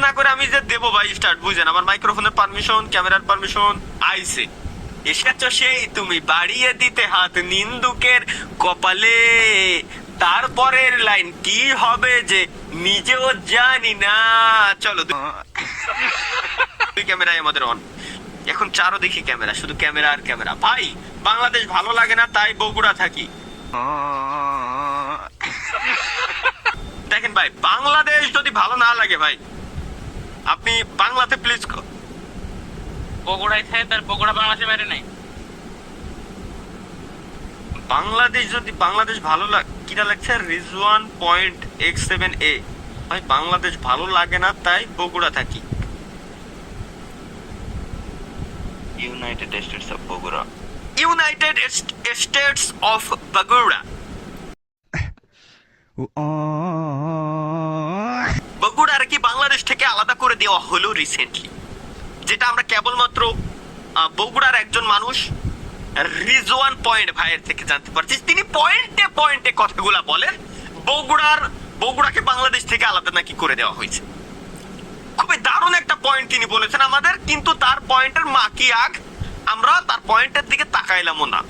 না করে আমি যে দেবো ভাই স্টার্ট, বুঝেন আমার মাইক্রোফোনের পারমিশন, ক্যামেরার পারমিশন আইছে। এসেছো সেই তুমি বাড়িয়ে দিতে হাত নিন্দুকের কপালে, তারপরের লাইন কি হবে যে নিজেও জানি না। চলো দুই ক্যামেরায় আমাদের অন, এখন চারও দেখি ক্যামেরা, শুধু ক্যামেরা আর ক্যামেরা। ভাই বাংলাদেশ ভালো লাগে না তাই বগুড়া থাকি। দেখেন ভাই, বাংলাদেশ যদি ভালো না লাগে ভাই, আপনি বাংলাতে প্লিজ। বগুড়ায় থাকে, তার বগুড়া বাংলাদেশের বাইরে নাই। বাংলাদেশ যদি বাংলাদেশ ভালো লাগে, কিটা লাগছে রিজওয়ান.x7a। ভাই বাংলাদেশ ভালো লাগে না তাই বগুড়া থাকি। United states of Bogura, United states of Bogura. বগুড়ার কি বাংলাদেশ থেকে আলাদা করে দেওয়া হলো রিসেন্টলি, যেটা আমরা কেবলমাত্র বগুড়ার একজন মানুষ রিজওয়ান পয়েন্ট ভাইয়ের থেকে জানতে পারছি। তিনি পয়েন্টে পয়েন্টে কথাগুলা বলেন, বগুড়াকে বাংলাদেশ থেকে আলাদা নাকি করে দেওয়া হয়েছে। খুবই দারুণ একটা পয়েন্ট তিনি বলেছেন আমাদের, কিন্তু তার পয়েন্টের মা কি আগ, আমরা তার পয়েন্টের দিকে তাকাইলামও না।